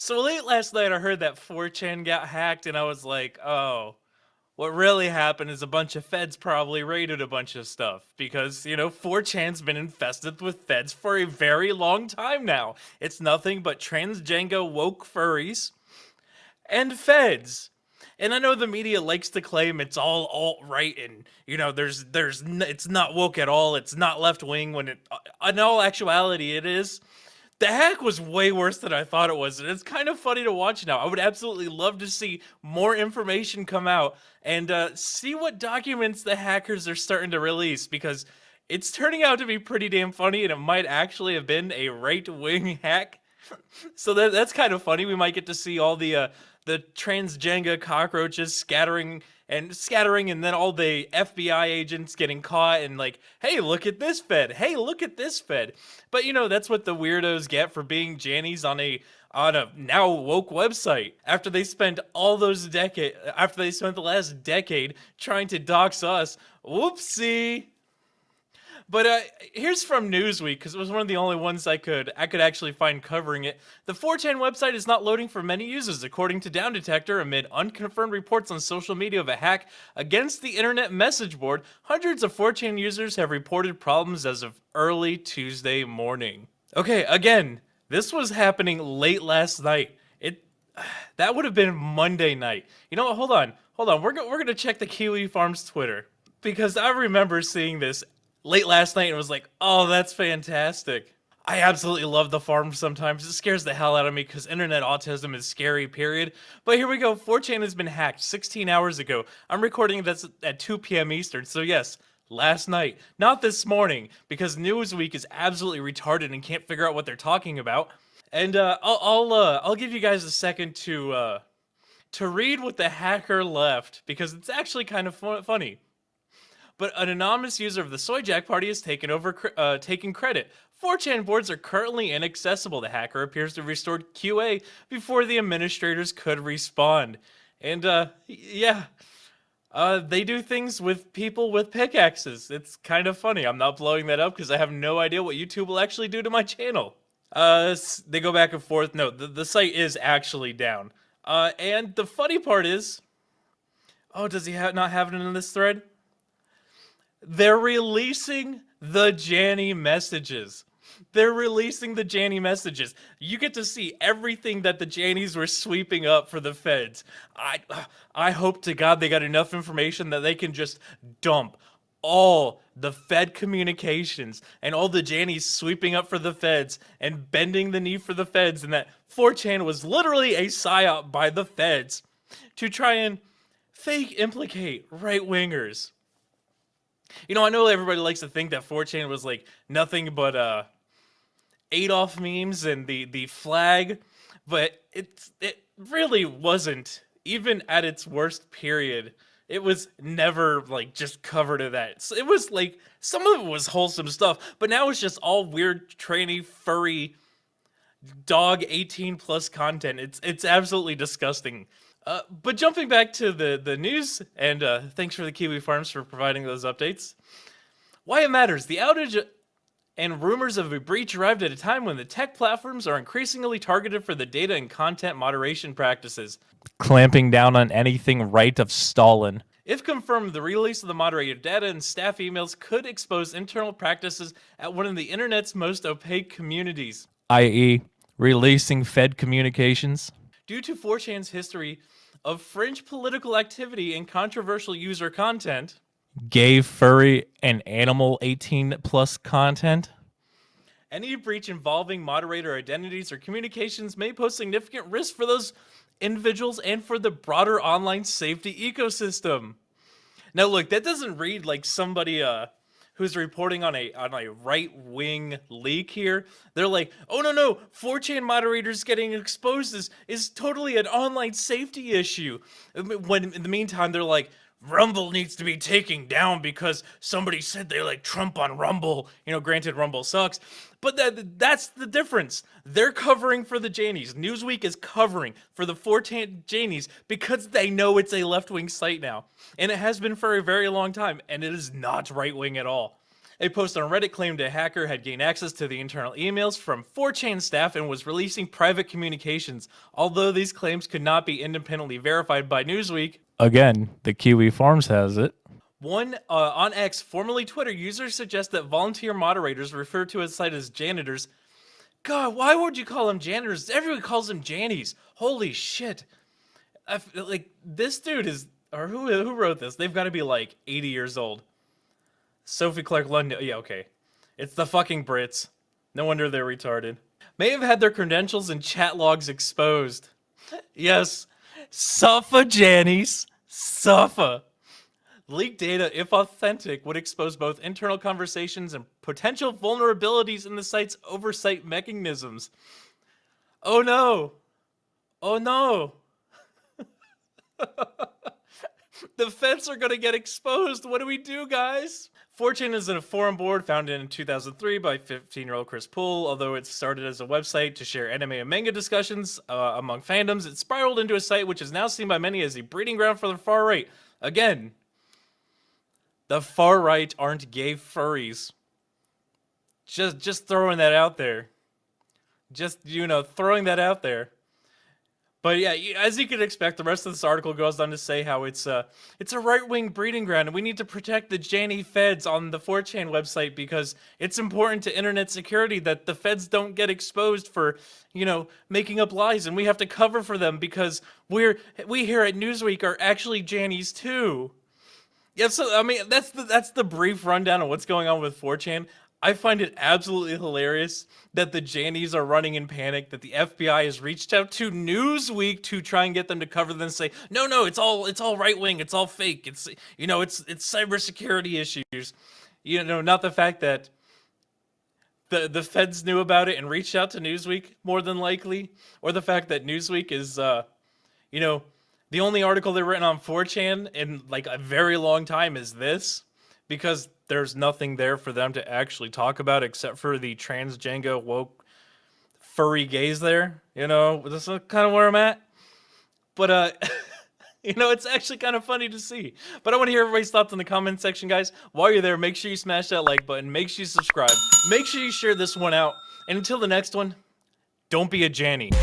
So late last night, I heard that 4chan got hacked, and I was like, oh, what really happened is a bunch of feds probably raided a bunch of stuff because, 4chan's been infested with feds for a very long time now. It's nothing but transgender woke furries and feds. And I know the media likes to claim it's all alt right and it's not woke at all. It's not left wing when in all actuality it is. The hack was way worse than I thought it was, and it's kind of funny to watch now. I would absolutely love to see more information come out and see what documents the hackers are starting to release, because it's turning out to be pretty damn funny, and it might actually have been a right-wing hack. So that's kind of funny. We might get to see all the transgender cockroaches scattering, and then all the FBI agents getting caught and like, hey, look at this fed. Hey, look at this fed. But that's what the weirdos get for being Jannies on a now woke website after they spent the last decade trying to dox us. Whoopsie. But here's from Newsweek, because it was one of the only ones I could actually find covering it. The 4chan website is not loading for many users, according to Down Detector, amid unconfirmed reports on social media of a hack against the internet message board. Hundreds of 4chan users have reported problems as of early Tuesday morning. Okay, again, this was happening late last night. That would have been Monday night. You know what? Hold on. We're gonna check the Kiwi Farms Twitter, because I remember seeing this late last night and was like, oh, that's fantastic. I absolutely love the farm sometimes. It scares the hell out of me because internet autism is scary, period. But here we go. 4chan has been hacked 16 hours ago. I'm recording this at 2 p.m. Eastern, so yes, last night. Not this morning, because Newsweek is absolutely retarded and can't figure out what they're talking about. And I'll give you guys a second to read what the hacker left, because it's actually kind of funny. But an anonymous user of the Soyjack party has taken credit. 4chan boards are currently inaccessible. The hacker appears to have restored QA before the administrators could respond. And yeah, they do things with people with pickaxes. It's kind of funny. I'm not blowing that up because I have no idea what YouTube will actually do to my channel. They go back and forth. No, the site is actually down. And the funny part is, oh, does he not have it in this thread? They're releasing the Janny messages. They're releasing the Janny messages. You get to see everything that the Jannies were sweeping up for the feds. I hope to God they got enough information that they can just dump all the Fed communications and all the Jannies sweeping up for the feds and bending the knee for the feds, and that 4chan was literally a psyop by the feds to try and fake implicate right-wingers. I know everybody likes to think that 4chan was like nothing but Adolf memes and the flag, but it really wasn't. Even at its worst period, it was never like just covered in that. So it was like some of it was wholesome stuff, but now it's just all weird, tranny, furry, dog 18 plus content. It's absolutely disgusting. But jumping back to the news, and thanks for the Kiwi Farms for providing those updates. Why it matters. The outage and rumors of a breach arrived at a time when the tech platforms are increasingly targeted for the data and content moderation practices, clamping down on anything right of Stalin. If confirmed, the release of the moderated data and staff emails could expose internal practices at one of the internet's most opaque communities, i.e., releasing Fed communications. Due to 4chan's history of fringe political activity and controversial user content, gay, furry, and animal 18 plus content, any breach involving moderator identities or communications may pose significant risk for those individuals and for the broader online safety ecosystem. Now look, that doesn't read like somebody who's reporting on a right-wing leak here. They're like, oh no, 4chan moderators getting exposed is totally an online safety issue. When in the meantime, they're like, Rumble needs to be taken down because somebody said they like Trump on Rumble. Granted, Rumble sucks, but that's the difference. They're covering for the Jannies. Newsweek is covering for the 4chan Jannies because they know it's a left-wing site now, and it has been for a very long time, and it is not right-wing at all. A post on Reddit claimed a hacker had gained access to the internal emails from 4chan staff and was releasing private communications, although these claims could not be independently verified by Newsweek. Again, the Kiwi Farms has it. One on X, formerly Twitter, users suggest that volunteer moderators refer to his site as janitors. God, why would you call them janitors? Everyone calls them Jannies. Holy shit! Like this dude is, or who wrote this? They've got to be like 80 years old. Sophie Clark London. Yeah, okay. It's the fucking Brits. No wonder they're retarded. May have had their credentials and chat logs exposed. Yes, Suffa Jannies. Suffa. Leaked data, if authentic, would expose both internal conversations and potential vulnerabilities in the site's oversight mechanisms. Oh no! Oh no! The feds are gonna get exposed. What do we do, guys? 4chan is a forum board founded in 2003 by 15-year-old Chris Poole. Although it started as a website to share anime and manga discussions among fandoms, it spiraled into a site which is now seen by many as a breeding ground for the far right. Again, the far right aren't gay furries. Just throwing that out there. Just, throwing that out there. But yeah, as you can expect, the rest of this article goes on to say how it's a right-wing breeding ground, and we need to protect the Janny feds on the 4chan website because it's important to internet security that the feds don't get exposed for, making up lies, and we have to cover for them because we here at Newsweek are actually Jannies too. Yeah, so I mean that's the brief rundown of what's going on with 4chan. I find it absolutely hilarious that the Jannies are running in panic, that the FBI has reached out to Newsweek to try and get them to cover them and say, no, it's all right wing, it's all fake, it's cybersecurity issues. Not the fact that the feds knew about it and reached out to Newsweek more than likely, or the fact that Newsweek is the only article they've written on 4chan in like a very long time is this, because there's nothing there for them to actually talk about except for the transgender woke furry gays there. This is kind of where I'm at. But it's actually kind of funny to see. But I want to hear everybody's thoughts in the comment section, guys. While you're there, make sure you smash that like button. Make sure you subscribe. Make sure you share this one out. And until the next one, don't be a Janny.